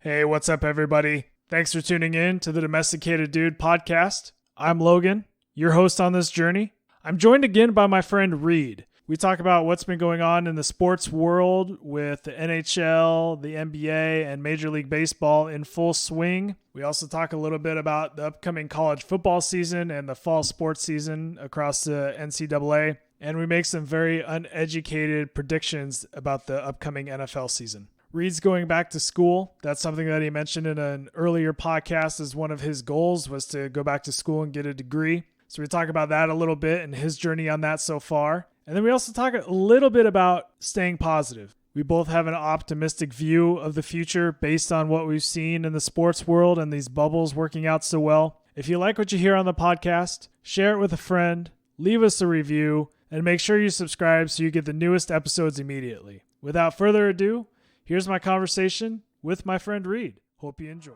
Hey, what's up, everybody? Thanks for tuning in to the Domesticated Dude podcast. I'm Logan, your host on this journey. I'm joined again by my friend Reed. We talk about what's been going on in the sports world with the NHL, the NBA, and Major League Baseball in full swing. We also talk a little bit about the upcoming college football season and the fall sports season across the NCAA. And we make some very uneducated predictions about the upcoming NFL season. Reed's going back to school. That's something that he mentioned in an earlier podcast as one of his goals was to go back to school and get a degree. So we talk about that a little bit and his journey on that so far. And then we also talk a little bit about staying positive. We both have an optimistic view of the future based on what we've seen in the sports world and these bubbles working out so well. If you like what you hear on the podcast, share it with a friend, leave us a review, and make sure you subscribe so you get the newest episodes immediately. Without further ado, here's my conversation with my friend Reed. Hope you enjoy.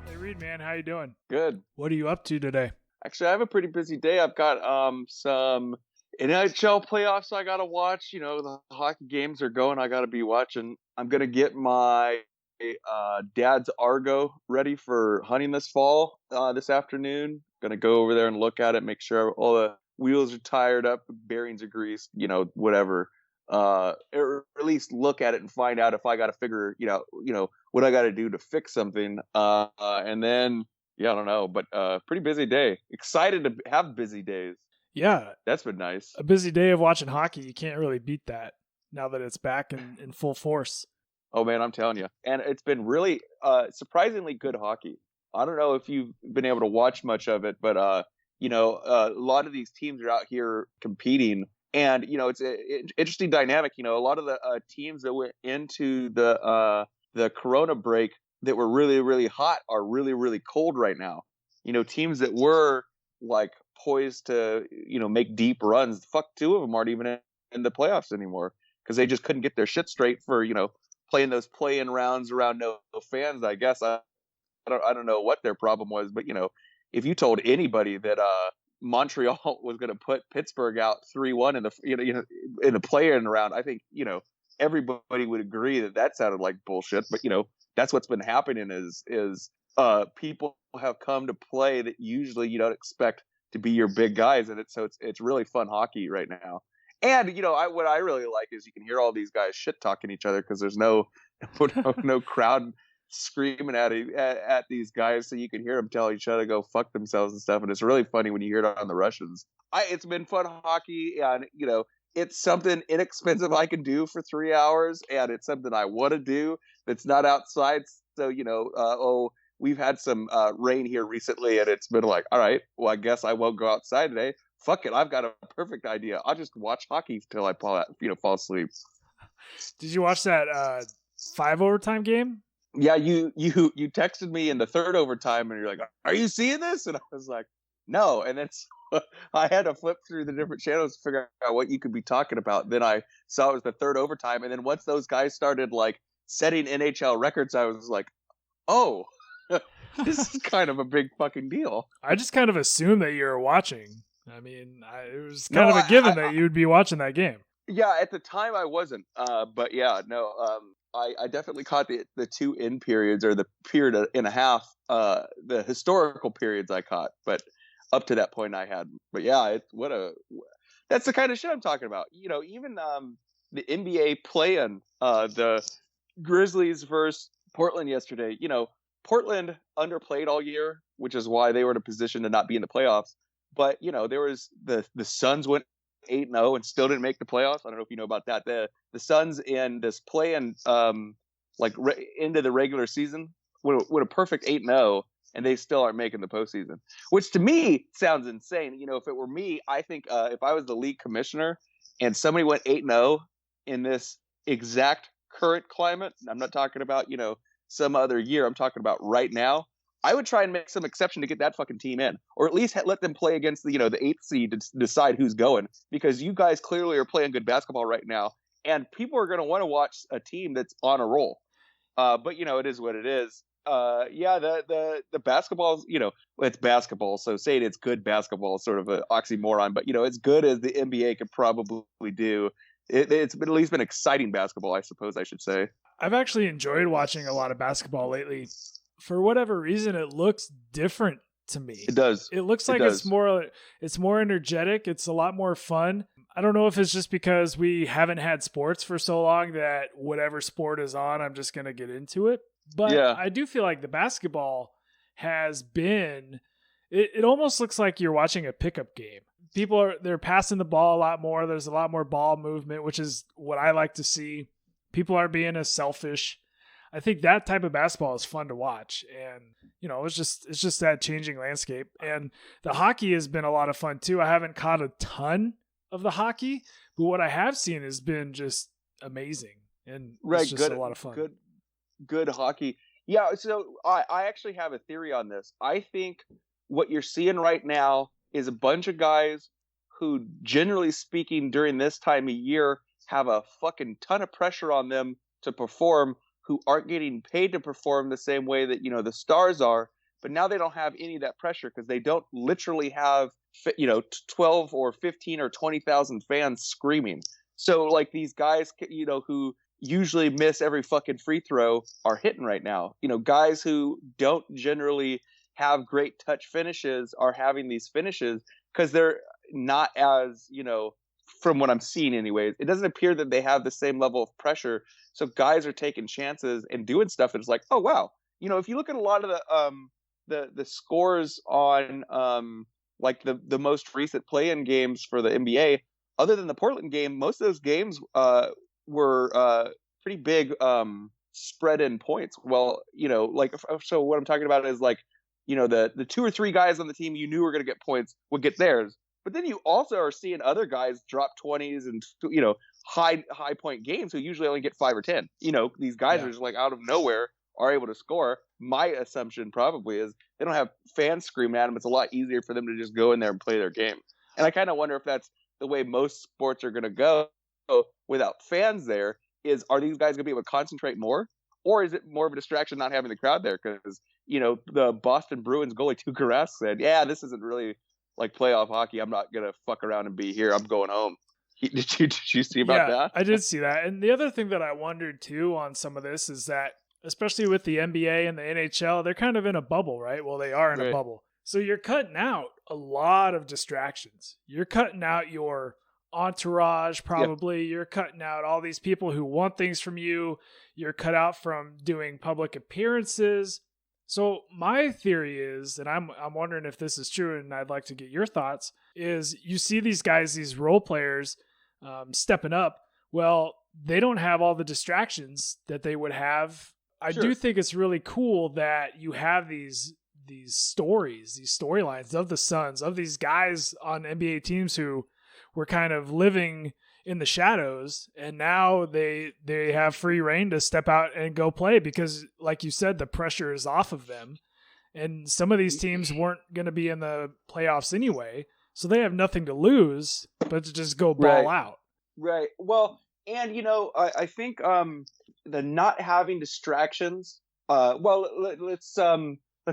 Hey Reed, man, how you doing? Good. What are you up to today? Actually, I have a pretty busy day. I've got some NHL playoffs I gotta watch. You know, the hockey games are going. I gotta be watching. I'm gonna get my dad's Argo ready for hunting this fall. This afternoon, gonna go over there and look at it, make sure all the wheels are tired up, bearings are greased. You know, whatever. Or at least look at it and find out if I gotta figure. You know what I gotta do to fix something. And then. Yeah, I don't know, but pretty busy day. Excited to have busy days. Yeah. That's been nice. A busy day of watching hockey. You can't really beat that now that it's back in full force. Oh, man, I'm telling you. And it's been really surprisingly good hockey. I don't know if you've been able to watch much of it, but, a lot of these teams are out here competing. And, it's an interesting dynamic. A lot of the teams that went into the Corona break that were really, really hot are really, really cold right now. Teams that were like poised to, make deep runs. Fuck, two of them aren't even in the playoffs anymore because they just couldn't get their shit straight for, playing those play-in rounds around no fans. I guess I don't know what their problem was, but if you told anybody that Montreal was going to put Pittsburgh out 3-1 in the in the play-in round, I think everybody would agree that sounded like bullshit. But that's what's been happening is people have come to play that usually you don't expect to be your big guys, and it's really fun hockey right now. And what I really like is you can hear all these guys shit talking each other because there's no crowd screaming at these guys, so you can hear them tell each other to go fuck themselves and stuff. And it's really funny when you hear it on the Russians. It's been fun hockey, and it's something inexpensive I can do for 3 hours, and it's something I want to do that's not outside. So, we've had some rain here recently, and it's been like, all right, well, I guess I won't go outside today. Fuck it, I've got a perfect idea. I'll just watch hockey till I fall asleep. Did you watch that 5 overtime game? Yeah, you texted me in the third overtime, and you're like, are you seeing this? And I was like, no. And then I had to flip through the different channels to figure out what you could be talking about. Then I saw it was the third overtime. And then once those guys started like setting NHL records, I was like, oh, this is kind of a big fucking deal. I just kind of assumed that you were watching. I mean, it was kind of a given that you would be watching that game. Yeah, at the time I wasn't. But yeah, no, I definitely caught the two end periods or the period and a half, the historical periods I caught. But up to that point I hadn't. But yeah, that's the kind of shit I'm talking about. Even the NBA play-in, the Grizzlies versus Portland yesterday. Portland underplayed all year, which is why they were in a position to not be in the playoffs. But there was the Suns went 8-0 and still didn't make the playoffs. I don't know if you know about that. The Suns in this play-in into the regular season with a perfect 8-0. And they still aren't making the postseason, which to me sounds insane. If it were me, I think if I was the league commissioner and somebody went 8-0 in this exact current climate, I'm not talking about, some other year. I'm talking about right now. I would try and make some exception to get that fucking team in, or at least let them play against the 8th seed to decide who's going, because you guys clearly are playing good basketball right now. And people are going to want to watch a team that's on a roll. But it is what it is. Yeah, the basketball's, it's basketball, so saying it's good basketball is sort of an oxymoron. But as good as the NBA could probably do, it's been at least been exciting basketball, I suppose I should say. I've actually enjoyed watching a lot of basketball lately. For whatever reason, it looks different to me. It does. It looks like it's more energetic. It's a lot more fun. I don't know if it's just because we haven't had sports for so long that whatever sport is on, I'm just going to get into it. But yeah. I do feel like the basketball has been, it almost looks like you're watching a pickup game. They're passing the ball a lot more. There's a lot more ball movement, which is what I like to see. People aren't being as selfish. I think that type of basketball is fun to watch. And, it's just that changing landscape. And the hockey has been a lot of fun too. I haven't caught a ton of the hockey, but what I have seen has been just amazing. And it's just a lot of fun. Good hockey. Yeah. So I actually have a theory on this. I think what you're seeing right now is a bunch of guys who, generally speaking, during this time of year, have a fucking ton of pressure on them to perform, who aren't getting paid to perform the same way that, the stars are. But now they don't have any of that pressure because they don't literally have, 12 or 15 or 20,000 fans screaming. So like these guys, who usually miss every fucking free throw are hitting right now. Guys who don't generally have great touch finishes are having these finishes because they're not as, from what I'm seeing anyways, it doesn't appear that they have the same level of pressure. So guys are taking chances and doing stuff that's like, oh wow. If you look at a lot of the scores on like the most recent play-in games for the NBA, other than the Portland game, most of those games were pretty big spread in points. Well, so what I'm talking about is like, the 2 or 3 guys on the team you knew were going to get points would get theirs. But then you also are seeing other guys drop 20s and, high point games who usually only get 5 or 10. These guys are just like out of nowhere are able to score. My assumption probably is they don't have fans screaming at them. It's a lot easier for them to just go in there and play their game. And I kind of wonder if that's the way most sports are going to go without fans there. Are these guys going to be able to concentrate more? Or is it more of a distraction not having the crowd there? Because, the Boston Bruins goalie Tuukka Rask said, yeah, this isn't really like playoff hockey. I'm not going to fuck around and be here. I'm going home. Did you see about that? I did see that. And the other thing that I wondered too on some of this is that, especially with the NBA and the NHL, they're kind of in a bubble, right? Well, they are in a bubble. So you're cutting out a lot of distractions. You're cutting out your entourage, probably. Yep. You're cutting out all these people who want things from you. You're cut out from doing public appearances. So my theory is, and I'm wondering if this is true, and I'd like to get your thoughts, is you see these guys, these role players stepping up. Well, they don't have all the distractions that they would have. I do think it's really cool that you have these stories, these storylines of the Suns, of these guys on NBA teams who were kind of living in the shadows, and now they have free reign to step out and go play because, like you said, the pressure is off of them. And some of these teams weren't going to be in the playoffs anyway, so they have nothing to lose but to just go ball out. Right. Well, and I think the not having distractions. Let's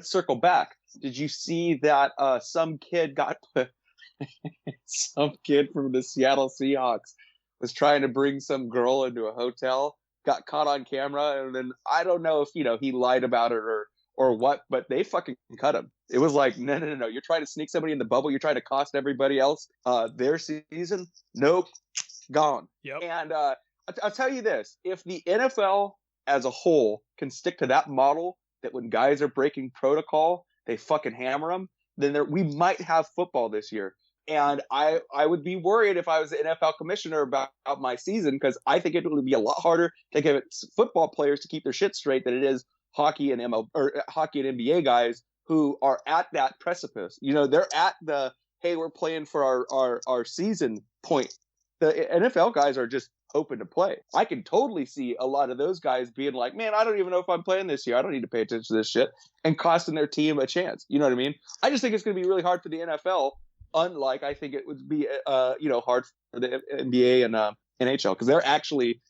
circle back. Did you see that some kid from the Seattle Seahawks was trying to bring some girl into a hotel, got caught on camera, and then I don't know if he lied about it or what, but they fucking cut him. It was like, no, you're trying to sneak somebody in the bubble, you're trying to cost everybody else their season. Nope, gone. Yep. And I'll tell you this: if the NFL as a whole can stick to that model, that when guys are breaking protocol, they fucking hammer them, then we might have football this year. And I would be worried if I was the NFL commissioner about my season, because I think it would be a lot harder to get football players to keep their shit straight than it is hockey and hockey and NBA guys who are at that precipice. They're at the, hey, we're playing for our season point. The NFL guys are just hoping to play. I can totally see a lot of those guys being like, man, I don't even know if I'm playing this year. I don't need to pay attention to this shit, and costing their team a chance. You know what I mean? I just think it's going to be really hard for the NFL, unlike I think it would be, hard for the NBA and NHL, because they're actually,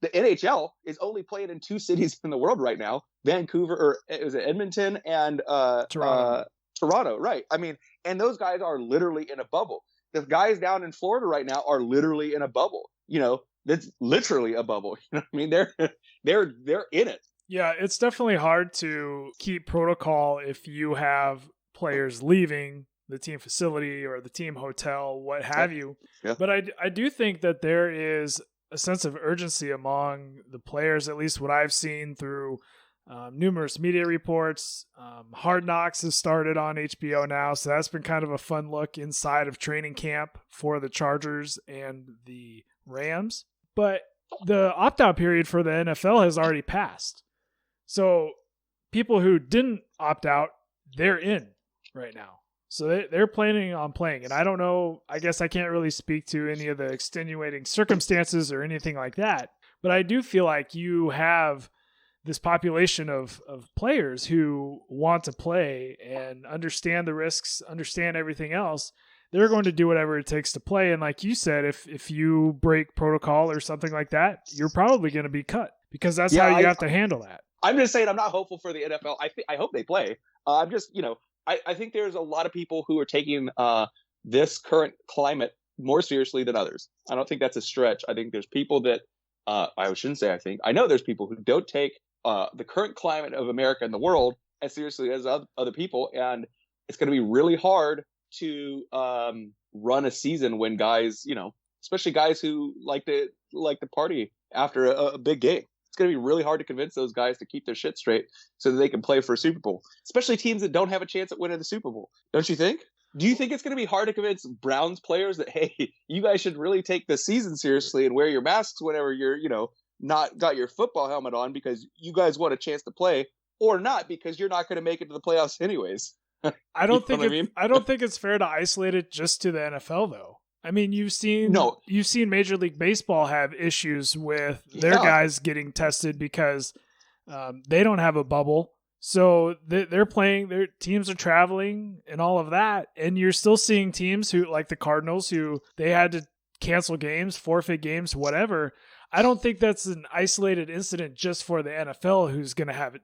the NHL is only playing in 2 cities in the world right now: Vancouver, or it was Edmonton and Toronto, right? I mean, and those guys are literally in a bubble. The guys down in Florida right now are literally in a bubble. That's literally a bubble. You know what I mean? They're in it. Yeah, it's definitely hard to keep protocol if you have players leaving the team facility or the team hotel, what have you. Yeah. But I do think that there is a sense of urgency among the players, at least what I've seen through numerous media reports. Hard Knocks has started on HBO now, so that's been kind of a fun look inside of training camp for the Chargers and the Rams. But the opt-out period for the NFL has already passed. So people who didn't opt out, they're in right now. So they're planning on playing. And I don't know, I guess I can't really speak to any of the extenuating circumstances or anything like that. But I do feel like you have this population of players who want to play and understand the risks, understand everything else. They're going to do whatever it takes to play. And like you said, if you break protocol or something like that, you're probably going to be cut, because that's how you have to handle that. I'm just saying I'm not hopeful for the NFL. I hope they play. I'm just, I think there's a lot of people who are taking this current climate more seriously than others. I don't think that's a stretch. I think there's people that I shouldn't say I know there's people who don't take the current climate of America and the world as seriously as other people. And it's going to be really hard to run a season when guys, especially guys who like to party after a big game. It's going to be really hard to convince those guys to keep their shit straight so that they can play for a Super Bowl, especially teams that don't have a chance at winning the Super Bowl. Don't you think? Do you think it's going to be hard to convince Browns players that, hey, you guys should really take the season seriously and wear your masks whenever you're, not got your football helmet on, because you guys want a chance to play, or not because you're not going to make it to the playoffs anyways? I don't think it's fair to isolate it just to the NFL though. I mean, you've seen Major League Baseball have issues with their guys getting tested because they don't have a bubble. So they're playing, their teams are traveling and all of that. And you're still seeing teams who, like the Cardinals, who they had to cancel games, forfeit games, whatever. I don't think that's an isolated incident just for the NFL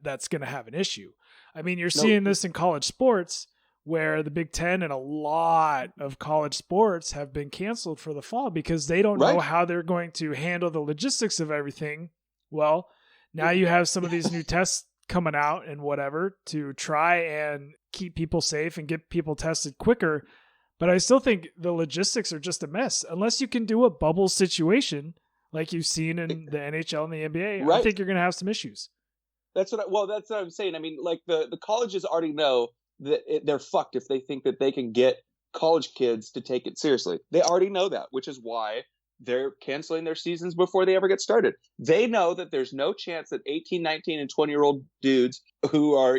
that's going to have an issue. I mean, you're seeing this in college sports, where the Big Ten and a lot of college sports have been canceled for the fall because they don't know how they're going to handle the logistics of everything. Well, now you have some of these new tests coming out and whatever to try and keep people safe and get people tested quicker. But I still think the logistics are just a mess. Unless you can do a bubble situation like you've seen in the NHL and the NBA, I think you're going to have some issues. That's what I'm saying. I mean, like the colleges already know that they're fucked if they think that they can get college kids to take it seriously. They already know that, which is why they're canceling their seasons before they ever get started. They know that there's no chance that 18, 19, and 20-year-old dudes who are,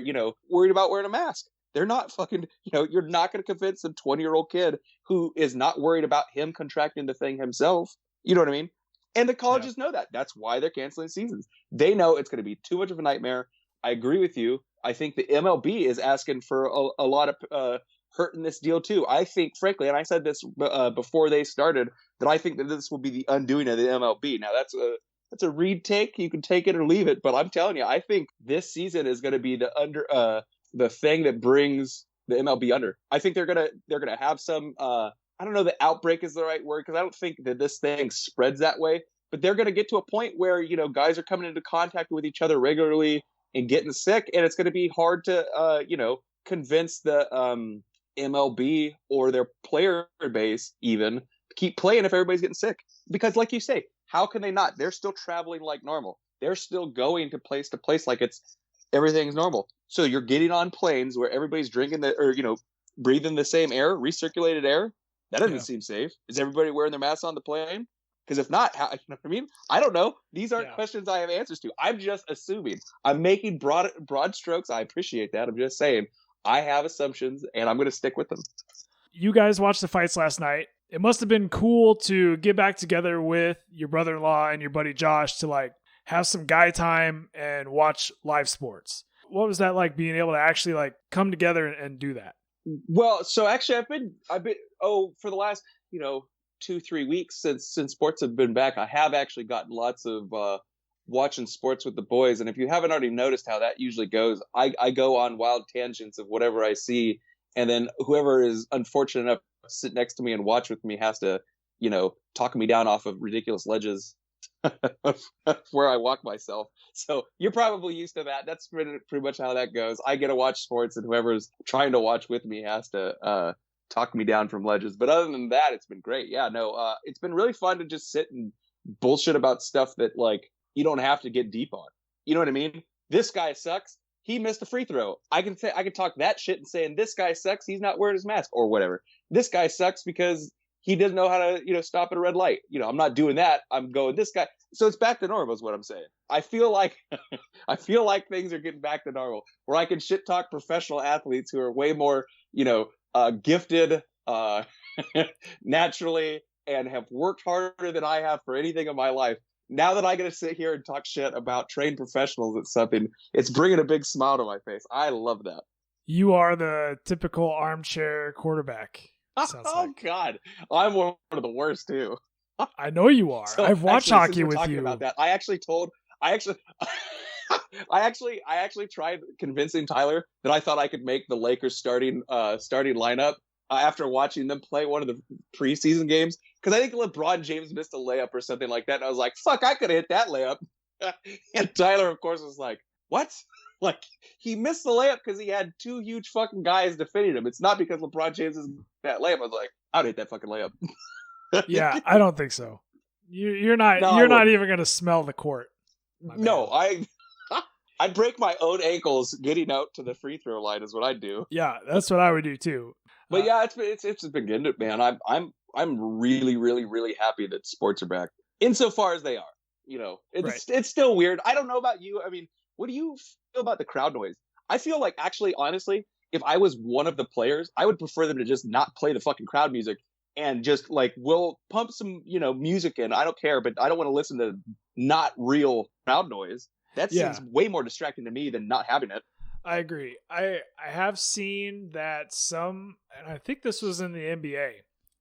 worried about wearing a mask. They're not fucking, you're not going to convince a 20-year-old kid who is not worried about him contracting the thing himself. You know what I mean? And the colleges know that. That's why they're canceling seasons. They know it's going to be too much of a nightmare. I agree with you. I think the MLB is asking for a lot of hurt in this deal too. I think, frankly, and I said this before they started, that I think that this will be the undoing of the MLB. Now that's a Reed take. You can take it or leave it, but I'm telling you, I think this season is going to be the thing that brings the MLB under. I think they're gonna have some. I don't know that outbreak is the right word, because I don't think that this thing spreads that way. But they're going to get to a point where guys are coming into contact with each other regularly and getting sick, and it's going to be hard to convince the MLB or their player base even to keep playing if everybody's getting sick. Because like you say, how can they not? They're still traveling like normal. They're still going to place like everything's normal. So you're getting on planes where everybody's drinking breathing the same air, recirculated air. That doesn't seem safe. Is everybody wearing their masks on the plane? Because if not, you know what I mean? I don't know. These aren't questions I have answers to. I'm just assuming. I'm making broad strokes. I appreciate that. I'm just saying I have assumptions, and I'm going to stick with them. You guys watched the fights last night. It must have been cool to get back together with your brother-in-law and your buddy Josh to have some guy time and watch live sports. What was that like, being able to actually come together and do that? Well, so actually I've been for the last 2-3 weeks since sports have been back, I have actually gotten lots of watching sports with the boys. And if you haven't already noticed how that usually goes, I go on wild tangents of whatever I see. And then whoever is unfortunate enough to sit next to me and watch with me has to, talk me down off of ridiculous ledges where I walk myself. So you're probably used to that. That's pretty much how that goes. I get to watch sports, and whoever's trying to watch with me has to talk me down from ledges. But other than that, it's been great. Yeah, no, it's been really fun to just sit and bullshit about stuff that like you don't have to get deep on. You know what I mean? This guy sucks. He missed a free throw. I can talk that shit and saying this guy sucks. He's not wearing his mask or whatever. This guy sucks because he doesn't know how to, stop at a red light. I'm not doing that. I'm going this guy. So it's back to normal is what I'm saying. I feel like things are getting back to normal where I can shit talk professional athletes who are way more, gifted naturally and have worked harder than I have for anything in my life. Now that I get to sit here and talk shit about trained professionals at something, it's bringing a big smile to my face. I love that. You are the typical armchair quarterback. God, I'm one of the worst too. I know you are. So I've watched hockey with you. About that, I actually tried convincing Tyler that I thought I could make the Lakers starting lineup after watching them play one of the preseason games, because I think LeBron James missed a layup or something like that, and I was like, "Fuck, I could have hit that layup." And Tyler, of course, was like, "What?" Like, he missed the layup because he had two huge fucking guys defending him. It's not because LeBron James is that layup. I was like, I'd hit that fucking layup. Yeah, I don't think so. You're not even gonna smell the court. No, I'd break my own ankles getting out to the free throw line is what I'd do. Yeah, that's what I would do too. But yeah, it's been good, man. I'm really, really, really happy that sports are back, insofar as they are. It's still weird. I don't know about you. I mean, what do you feel about the crowd noise? I feel like, actually, honestly, if I was one of the players, I would prefer them to just not play the fucking crowd music and just like, we'll pump some, music in. I don't care, but I don't want to listen to not real crowd noise. That seems way more distracting to me than not having it. I agree. I have seen that and I think this was in the NBA,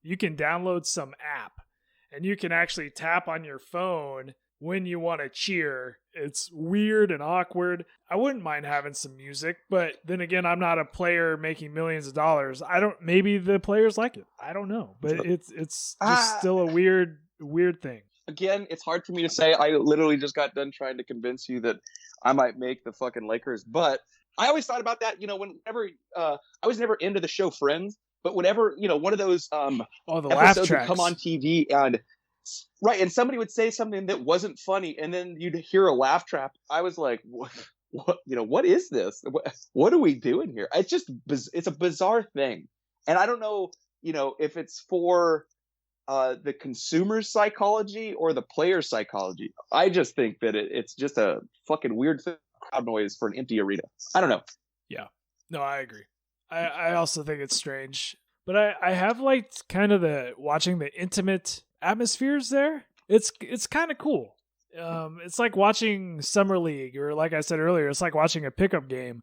you can download some app and you can actually tap on your phone when you want to cheer. It's weird and awkward. I wouldn't mind having some music, but then again, I'm not a player making millions of dollars. Maybe the players like it. I don't know, but it's just still a weird thing. Again, it's hard for me to say. I literally just got done trying to convince you that I might make the fucking Lakers, but I always thought about that, whenever I was never into the show Friends, but whenever, one of those the episodes laugh tracks would come on TV and somebody would say something that wasn't funny, and then you'd hear a laugh track. I was like, what is this? What are we doing here? It's a bizarre thing. And I don't know, if it's for the consumer psychology or the player psychology. I just think that it's just a fucking weird thing, crowd noise for an empty arena. I don't know. Yeah, no, I agree. I also think it's strange, but I have liked kind of watching the intimate atmospheres there. It's kind of cool. It's like watching Summer League, or like I said earlier, it's like watching a pickup game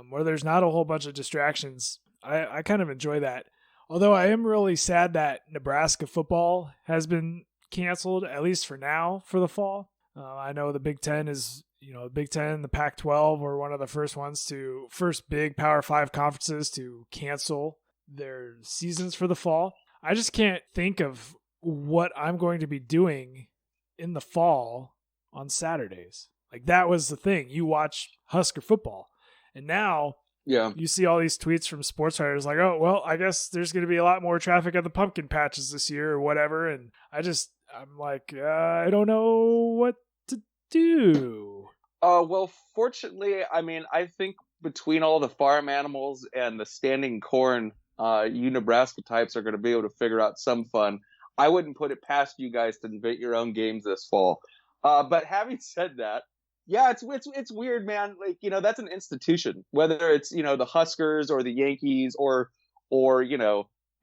where there's not a whole bunch of distractions. I kind of enjoy that. Although I am really sad that Nebraska football has been canceled, at least for now, for the fall. I know the Big Ten is, the Big Ten, the Pac-12 were one of the first big Power 5 conferences to cancel their seasons for the fall. I just can't think of what I'm going to be doing in the fall on Saturdays. Like, that was the thing. You watch Husker football, and now you see all these tweets from sports writers like, oh, well, I guess there's going to be a lot more traffic at the pumpkin patches this year or whatever. And I'm like, I don't know what to do. Well, fortunately, I mean, I think between all the farm animals and the standing corn, you Nebraska types are going to be able to figure out some fun. I wouldn't put it past you guys to invent your own games this fall. But having said that, yeah, it's weird, man. Like, that's an institution, whether it's, the Huskers or the Yankees or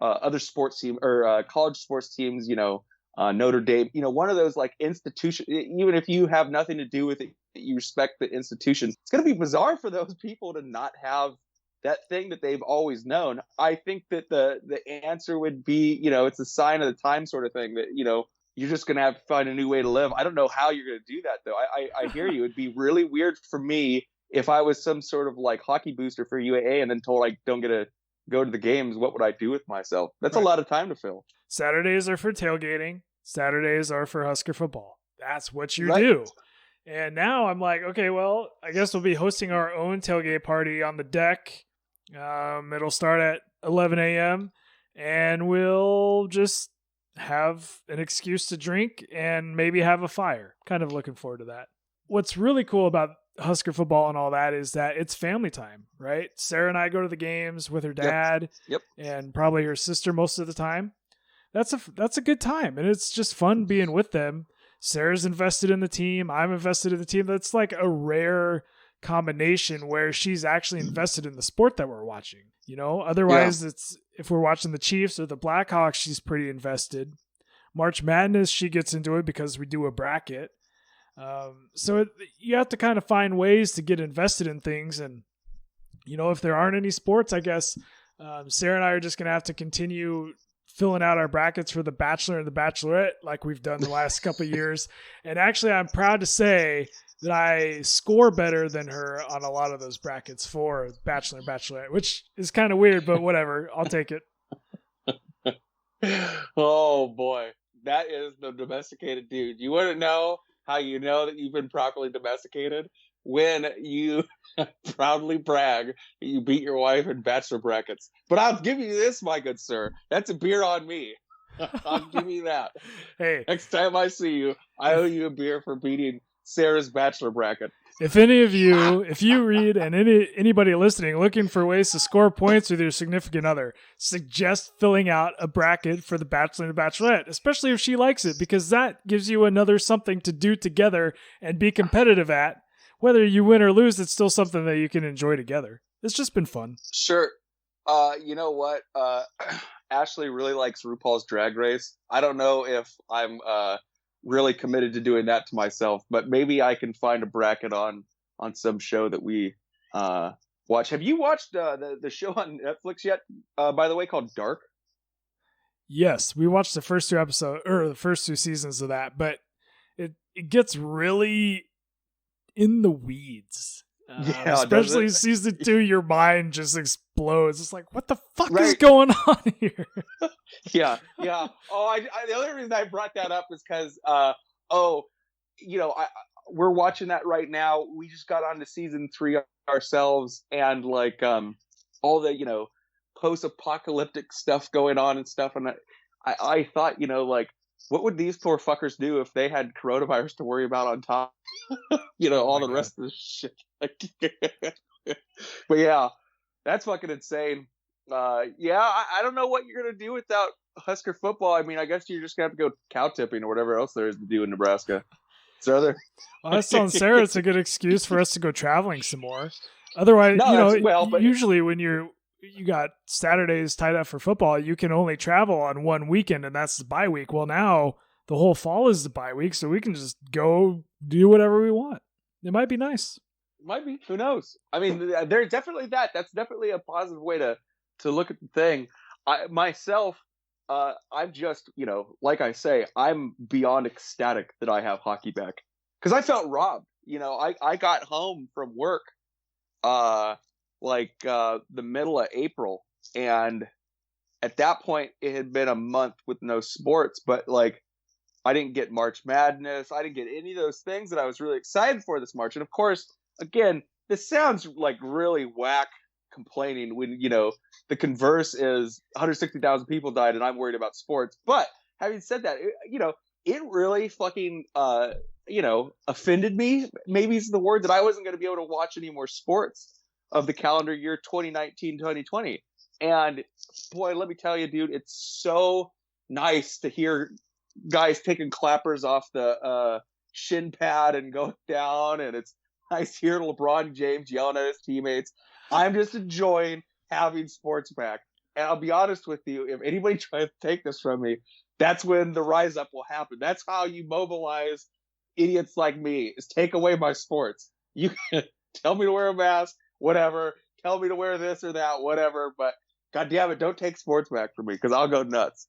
other sports team or college sports teams, Notre Dame, one of those like institutions, even if you have nothing to do with it, you respect the institution. It's going to be bizarre for those people to not have that thing that they've always known. I think that the answer would be, it's a sign of the time sort of thing that, you're just going to have to find a new way to live. I don't know how you're going to do that, though. I hear you. It'd be really weird for me if I was some sort of like hockey booster for UAA and then told I don't get to go to the games. What would I do with myself? That's a lot of time to fill. Saturdays are for tailgating. Saturdays are for Husker football. That's what you Right. do. And now I'm like, okay, well, I guess we'll be hosting our own tailgate party on the deck. It'll start at 11 a.m. and we'll just have an excuse to drink and maybe have a fire. Kind of looking forward to that. What's really cool about Husker football and all that is that it's family time, right? Sarah and I go to the games with her dad Yep. and probably her sister most of the time. That's a good time, and it's just fun being with them. Sarah's invested in the team. I'm invested in the team. That's like a rare combination where she's actually invested in the sport that we're watching. You know, otherwise it's if we're watching the Chiefs or the Blackhawks, she's pretty invested. March Madness, she gets into it because we do a bracket. So you have to kind of find ways to get invested in things. And, you know, if there aren't any sports, I guess Sarah and I are just going to have to continue filling out our brackets for the Bachelor and the Bachelorette like we've done the last couple of years. And actually, I'm proud to say that I score better than her on a lot of those brackets for Bachelor and Bachelorette, which is kind of weird, but whatever. I'll take it. Oh, boy. That is the domesticated dude. You want to know how you know that you've been properly domesticated? When you proudly brag that you beat your wife in bachelor brackets. But I'll give you this, my good sir. That's a beer on me. I'll give you that. Hey, next time I see you, I owe you a beer for beating Sarah's bachelor bracket. If any of you, if you read and anybody listening looking for ways to score points with your significant other, suggest filling out a bracket for the Bachelor and the Bachelorette, especially if she likes it, because that gives you another something to do together and be competitive at. Whether you win or lose, it's still something that you can enjoy together. It's just been fun. Sure. You know what? Ashley really likes RuPaul's Drag Race. I don't know if I'm really committed to doing that to myself, but maybe I can find a bracket on some show that we watch. Have you watched the show on Netflix yet? By the way, called Dark. Yes, we watched the first two seasons of that, but it gets really in the weeds. Especially season 2, your mind just explodes. It's like, what the fuck is going on here? Yeah. Oh, the only reason I brought that up is because, we're watching that right now. We just got on to season 3 ourselves, and like all the post-apocalyptic stuff going on and stuff. And I thought, like, what would these poor fuckers do if they had coronavirus to worry about on top? All the rest of this shit. But yeah, that's fucking insane. I don't know what you're gonna do without Husker football. I mean, I guess you're just gonna have to go cow tipping or whatever else there is to do in Nebraska. Well, I was telling Sarah it's a good excuse for us to go traveling some more. Otherwise, usually when you got Saturdays tied up for football, you can only travel on one weekend, and that's the bye week. Well, now the whole fall is the bye week, so we can just go do whatever we want. It might be nice. Might be. Who knows? I mean, there's definitely that. That's definitely a positive way to look at the thing. I'm just, like I say, I'm beyond ecstatic that I have hockey back. Because I felt robbed. I got home from work the middle of April. And at that point, it had been a month with no sports. But, I didn't get March Madness. I didn't get any of those things that I was really excited for this March. And, of course, again, this sounds like really whack complaining when, the converse is 160,000 people died and I'm worried about sports. But having said that, it really fucking, offended me. Maybe is the word that I wasn't going to be able to watch any more sports of the calendar year 2019-2020. And boy, let me tell you, dude, it's so nice to hear guys taking clappers off the shin pad and going down. And it's nice to hear LeBron James yelling at his teammates. I'm just enjoying having sports back. And I'll be honest with you, if anybody tries to take this from me, that's when the rise up will happen. That's how you mobilize idiots like me, is take away my sports. You can tell me to wear a mask, whatever. Tell me to wear this or that, whatever. But God damn it, don't take sports back from me, because I'll go nuts.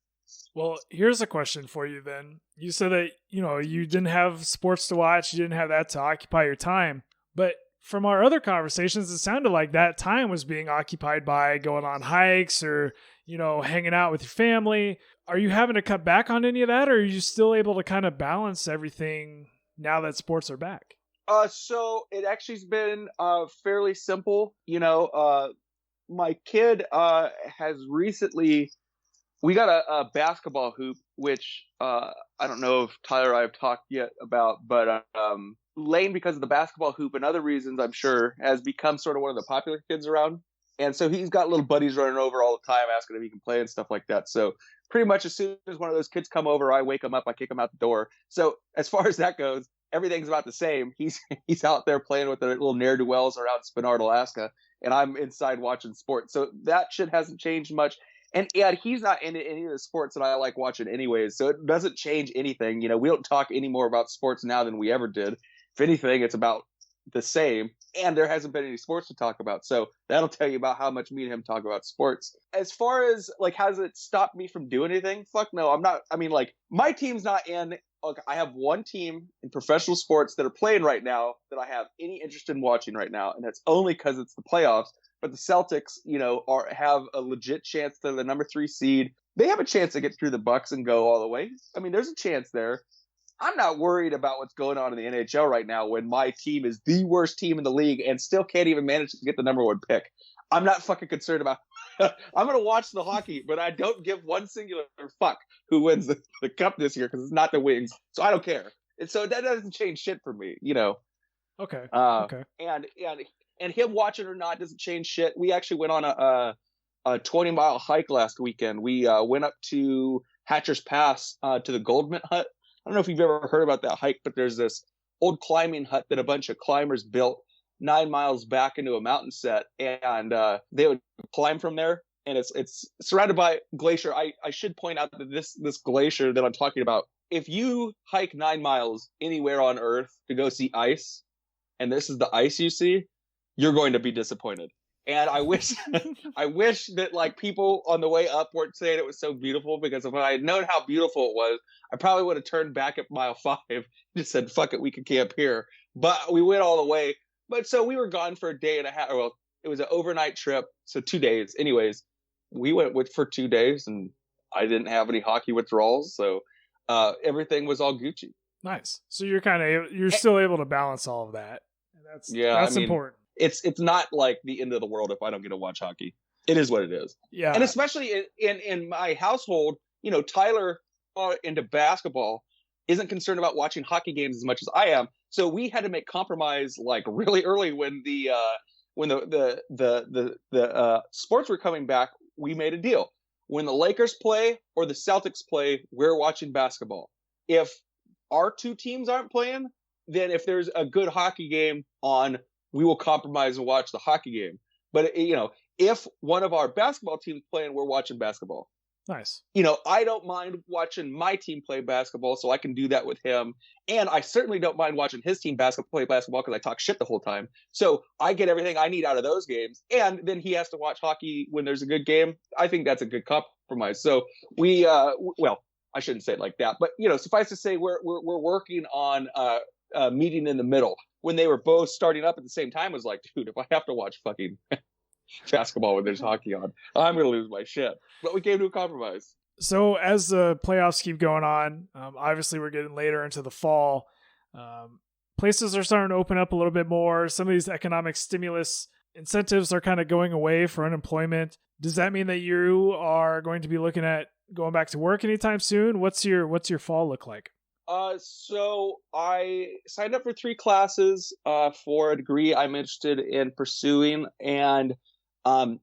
Well, here's a question for you then. You said that, you didn't have sports to watch, you didn't have that to occupy your time. But from our other conversations, it sounded like that time was being occupied by going on hikes or, hanging out with your family. Are you having to cut back on any of that, or are you still able to kind of balance everything now that sports are back? So it actually's been fairly simple. My kid has recently, we got a basketball hoop, which I don't know if Tyler and I have talked yet about, but Lane, because of the basketball hoop and other reasons, I'm sure, has become sort of one of the popular kids around. And so he's got little buddies running over all the time asking if he can play and stuff like that. So pretty much as soon as one of those kids come over, I wake him up, I kick him out the door. So as far as that goes, everything's about the same. He's out there playing with the little ne'er-do-wells around Spenard, Alaska, and I'm inside watching sports. So that shit hasn't changed much. And he's not into any of the sports that I like watching anyways, so it doesn't change anything. We don't talk any more about sports now than we ever did. If anything, it's about the same, and there hasn't been any sports to talk about. So that'll tell you about how much me and him talk about sports. As far as, has it stopped me from doing anything? Fuck no, I'm not. I mean, my team's not in. I have one team in professional sports that are playing right now that I have any interest in watching right now, and that's only because it's the playoffs. But the Celtics, have a legit chance to the number 3 seed. They have a chance to get through the Bucks and go all the way. I mean, there's a chance there. I'm not worried about what's going on in the NHL right now when my team is the worst team in the league and still can't even manage to get the number 1 pick. I'm not fucking concerned about I'm going to watch the hockey, but I don't give one singular fuck who wins the cup this year because it's not the Wings. So I don't care. And so that doesn't change shit for me, Okay. Okay. And him watching or not doesn't change shit. We actually went on a 20-mile hike last weekend. We went up to Hatcher's Pass to the Goldman Hut. I don't know if you've ever heard about that hike, but there's this old climbing hut that a bunch of climbers built 9 miles back into a mountain set, and they would climb from there. And it's surrounded by glacier. I should point out that this glacier that I'm talking about, if you hike 9 miles anywhere on Earth to go see ice, and this is the ice you see, you're going to be disappointed. And I wish that people on the way up weren't saying it was so beautiful, because if I had known how beautiful it was, I probably would have turned back at mile 5 and just said, fuck it, we can camp here. But we went all the way. But so we were gone for a day and a half. Well, it was an overnight trip, so 2 days. Anyways, we went for 2 days, and I didn't have any hockey withdrawals, so everything was all Gucci. Nice. So you're still able to balance all of that. That's important. It's not like the end of the world if I don't get to watch hockey. It is what it is. Yeah. And especially in my household, Tyler into basketball isn't concerned about watching hockey games as much as I am. So we had to make compromise really early when the sports were coming back. We made a deal. When the Lakers play or the Celtics play, we're watching basketball. If our 2 teams aren't playing, then if there's a good hockey game on, we will compromise and watch the hockey game. But if one of our basketball teams playing, we're watching basketball. Nice. I don't mind watching my team play basketball, so I can do that with him. And I certainly don't mind watching his team play basketball because I talk shit the whole time. So I get everything I need out of those games. And then he has to watch hockey when there's a good game. I think that's a good compromise. So we, well, I shouldn't say it like that, but suffice to say, we're working on meeting in the middle. When they were both starting up at the same time, I was like, dude, if I have to watch fucking basketball when there's hockey on, I'm going to lose my shit. But we came to a compromise. So as the playoffs keep going on, obviously we're getting later into the fall. Places are starting to open up a little bit more. Some of these economic stimulus incentives are kind of going away for unemployment. Does that mean that you are going to be looking at going back to work anytime soon? What's your fall look like? So I signed up for 3 classes for a degree I'm interested in pursuing, and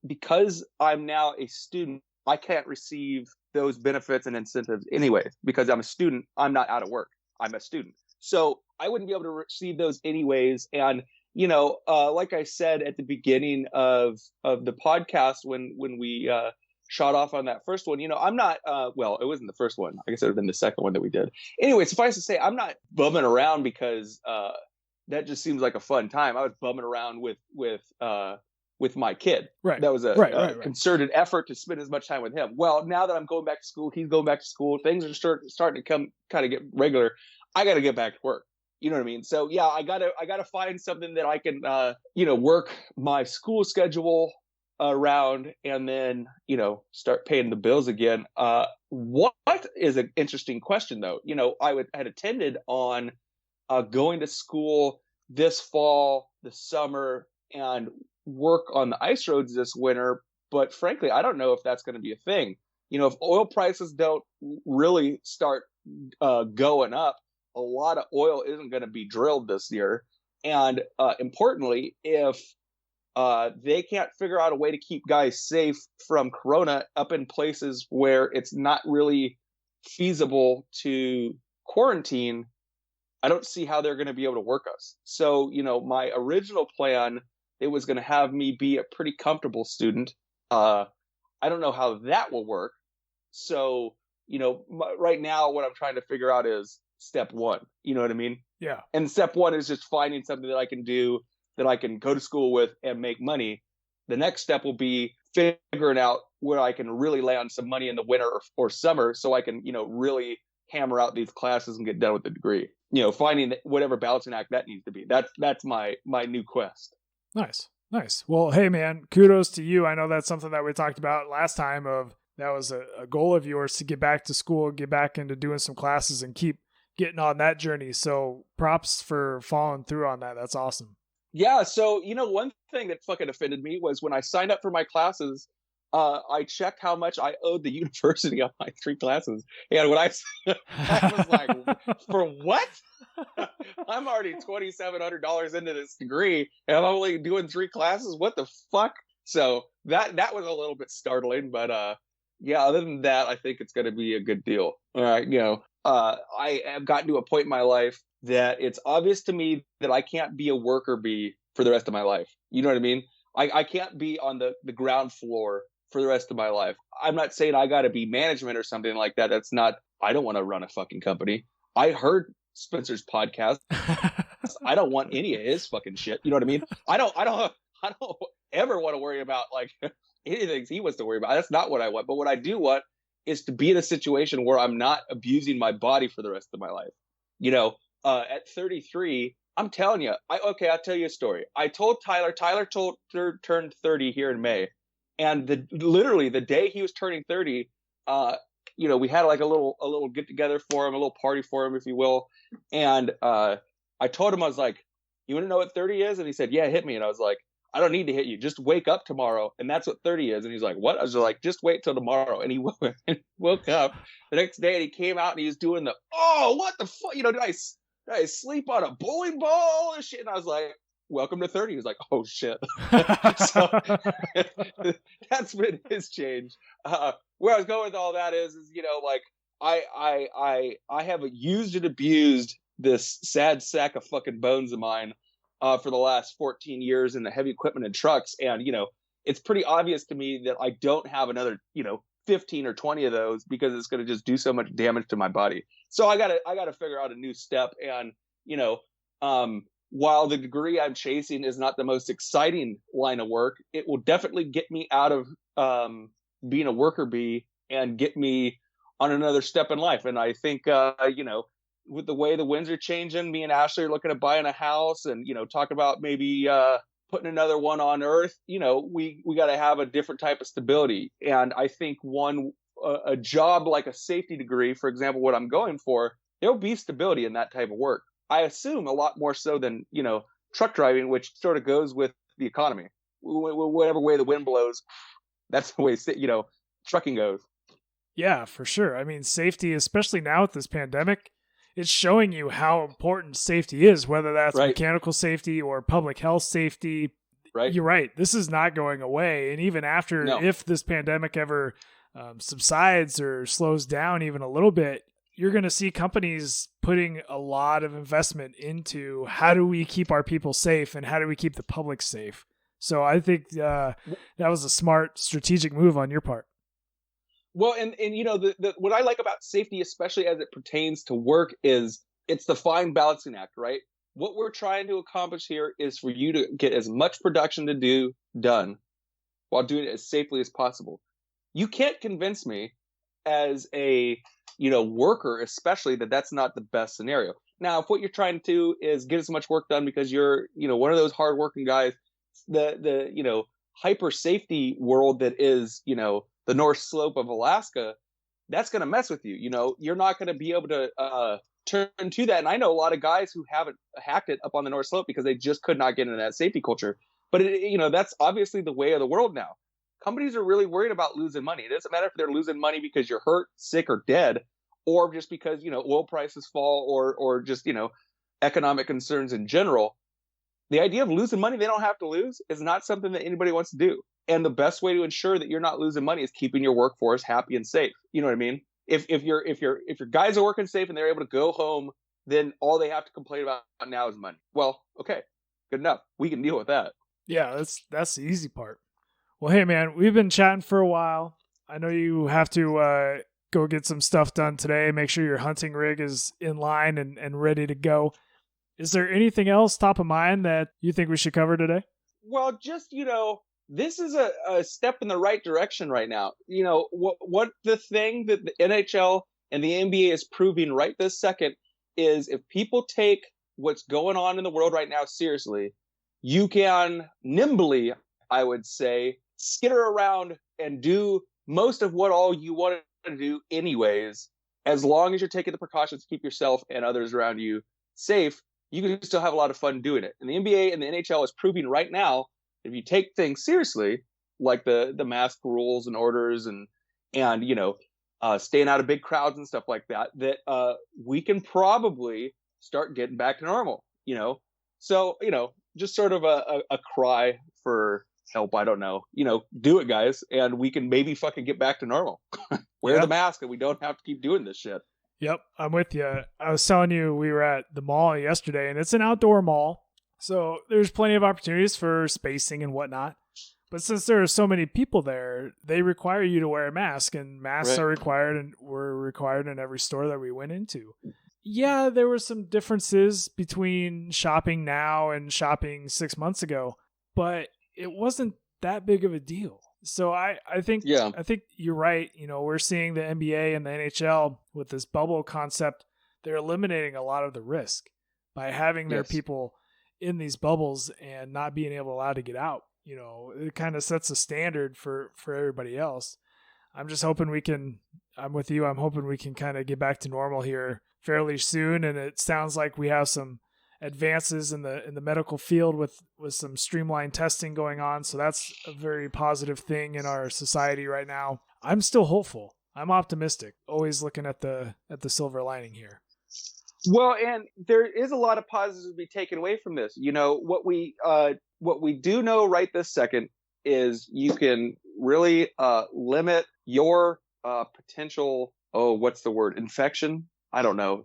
because I'm now a student, I can't receive those benefits and incentives anyway. Because I'm a student, I'm not out of work. I'm a student, so I wouldn't be able to receive those anyways. And like I said at the beginning of the podcast when we shot off on that first one, I'm not, well, it wasn't the first one. I guess it would have been the second one that we did. Anyway, suffice to say, I'm not bumming around because that just seems like a fun time. I was bumming around with with my kid. Right. That was a right. concerted effort to spend as much time with him. Well, now that I'm going back to school, he's going back to school, things are starting to kind of get regular. I got to get back to work. You know what I mean? So yeah, I gotta find something that I can, work my school schedule around, and then, start paying the bills again. What is an interesting question though? I had attended on going to school this fall, this summer, and work on the ice roads this winter. But frankly, I don't know if that's going to be a thing. If oil prices don't really start going up, a lot of oil isn't going to be drilled this year. And importantly, if they can't figure out a way to keep guys safe from corona up in places where it's not really feasible to quarantine, I don't see how they're going to be able to work us. So, my original plan, it was going to have me be a pretty comfortable student. I don't know how that will work. So, right now what I'm trying to figure out is step one. You know what I mean? Yeah. And step one is just finding something that I can do, that I can go to school with and make money. The next step will be figuring out where I can really land some money in the winter or summer, so I can, really hammer out these classes and get done with the degree. Finding whatever balancing act that needs to be. That's my new quest. Nice. Well, hey man, kudos to you. I know that's something that we talked about last time, of that was a goal of yours, to get back to school, get back into doing some classes and keep getting on that journey. So props for following through on that. That's awesome. Yeah. So, one thing that fucking offended me was when I signed up for my classes, I checked how much I owed the university on my 3 classes. And when I was like, for what? I'm already $2,700 into this degree, and I'm only doing 3 classes. What the fuck? So that was a little bit startling, but yeah, other than that, I think it's going to be a good deal. All right. I have gotten to a point in my life that it's obvious to me that I can't be a worker bee for the rest of my life. You know what I mean? I can't be on the ground floor for the rest of my life. I'm not saying I got to be management or something like that. I don't want to run a fucking company. I heard Spencer's podcast. I don't want any of his fucking shit. You know what I mean? I don't ever want to worry about like anything he wants to worry about. That's not what I want. But what I do want is to be in a situation where I'm not abusing my body for the rest of my life. At 33, I'm telling you, I'll tell you a story. I told Tyler turned 30 here in May. And literally the day he was turning 30, we had like a little get together for him, a little party for him, if you will. And I told him, I was like, you want to know what 30 is? And he said, yeah, hit me. And I was like, I don't need to hit you. Just wake up tomorrow. And that's what 30 is. And he's like, what? I was like, just wait till tomorrow. And he woke up the next day, and he came out and he was doing what the fuck? Did I sleep on a bowling ball and shit? And I was like, welcome to 30. He was like, oh shit. So that's been his change. Where I was going with all that is like I have used and abused this sad sack of fucking bones of mine for the last 14 years in the heavy equipment and trucks. And, it's pretty obvious to me that I don't have another, 15 or 20 of those, because it's going to just do so much damage to my body. So I gotta figure out a new step. And, while the degree I'm chasing is not the most exciting line of work, it will definitely get me out of being a worker bee and get me on another step in life. And I think, with the way the winds are changing, me and Ashley are looking at buying a house and, talk about maybe putting another one on earth. We got to have a different type of stability. And I think a job like a safety degree, for example, what I'm going for, there'll be stability in that type of work. I assume a lot more so than, truck driving, which sort of goes with the economy. Whatever way the wind blows, that's the way, trucking goes. Yeah, for sure. I mean, safety, especially now with this pandemic, it's showing you how important safety is, whether that's right. Mechanical safety or public health safety. Right. You're right. This is not going away. And even after, if this pandemic ever subsides or slows down even a little bit, you're going to see companies putting a lot of investment into how do we keep our people safe and how do we keep the public safe. So I think that was a smart strategic move on your part. Well, and the what I like about safety, especially as it pertains to work, is it's the fine balancing act, right? What we're trying to accomplish here is for you to get as much production done while doing it as safely as possible. You can't convince me as a worker, especially, that that's not the best scenario. Now, if what you're trying to do is get as much work done because you're one of those hardworking guys, the hyper safety world that is the North Slope of Alaska, that's going to mess with you. You're not going to be able to turn to that. And I know a lot of guys who haven't hacked it up on the North Slope because they just could not get into that safety culture. But that's obviously the way of the world now. Companies are really worried about losing money. It doesn't matter if they're losing money because you're hurt, sick, or dead, or just because oil prices fall, or just economic concerns in general. The idea of losing money they don't have to lose is not something that anybody wants to do. And the best way to ensure that you're not losing money is keeping your workforce happy and safe. You know what I mean? If your guys are working safe and they're able to go home, then all they have to complain about now is money. Well, okay, good enough. We can deal with that. Yeah, that's the easy part. Well, hey man, we've been chatting for a while. I know you have to go get some stuff done today. Make sure your hunting rig is in line and ready to go. Is there anything else top of mind that you think we should cover today? Well, just, this is a step in the right direction right now. What the thing that the NHL and the NBA is proving right this second is if people take what's going on in the world right now seriously, you can nimbly, I would say, skitter around and do most of what all you want to do anyways. As long as you're taking the precautions to keep yourself and others around you safe, you can still have a lot of fun doing it. And the NBA and the NHL is proving right now, if you take things seriously, like the mask rules and orders and staying out of big crowds and stuff like that, that we can probably start getting back to normal. So just sort of a cry for help. I don't know. Do it, guys, and we can maybe fucking get back to normal. Wear the mask, and we don't have to keep doing this shit. Yep, I'm with you. I was telling you, we were at the mall yesterday, and it's an outdoor mall, so there's plenty of opportunities for spacing and whatnot. But since there are so many people there, they require you to wear a mask, and masks are required, and were required in every store that we went into. Yeah, there were some differences between shopping now and shopping 6 months ago, but it wasn't that big of a deal. So I think you're right. We're seeing the NBA and the NHL with this bubble concept. They're eliminating a lot of the risk by having their people in these bubbles and not being allowed to get out. It kind of sets a standard for everybody else. I'm just hoping I'm with you. I'm hoping we can kind of get back to normal here fairly soon. And it sounds like we have some advances in the medical field with some streamlined testing going on. So that's a very positive thing in our society right now. I'm still hopeful. I'm optimistic, always looking at the silver lining here. Well, and there is a lot of positives to be taken away from this. What we do know right this second is you can really limit your potential, what's the word? Infection? I don't know.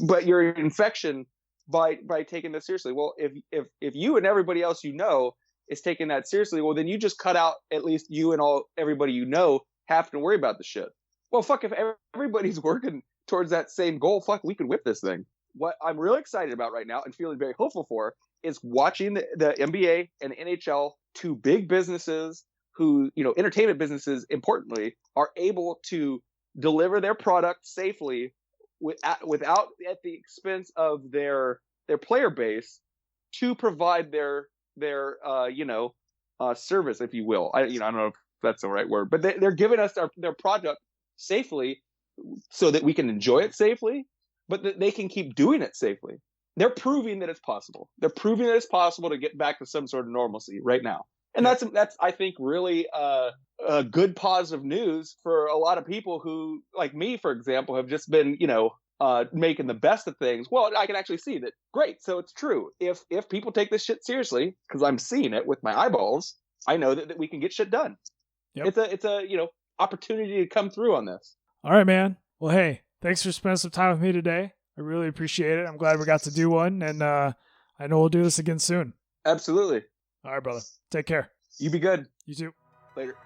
But your infection by taking this seriously. Well, if you and everybody else is taking that seriously, well, then you just cut out at least you and everybody having to worry about the shit. Well, fuck, if everybody's working towards that same goal, fuck, we can whip this thing. What I'm really excited about right now and feeling very hopeful for is watching the NBA and the NHL, two big businesses who, entertainment businesses, importantly, are able to deliver their product safely without at the expense of their player base to provide their service, if you will. I don't know if that's the right word, but they're giving us their product safely so that we can enjoy it safely, but that they can keep doing it safely. They're proving that it's possible. They're proving that it's possible to get back to some sort of normalcy right now. And that's I think really a good positive news for a lot of people who, like me, for example, have just been making the best of things. Well, I can actually see that. Great, so it's true. If people take this shit seriously, because I'm seeing it with my eyeballs, I know that we can get shit done. Yep. It's a opportunity to come through on this. All right, man. Well, hey, thanks for spending some time with me today. I really appreciate it. I'm glad we got to do one, and I know we'll do this again soon. Absolutely. All right, brother. Take care. You be good. You too. Later.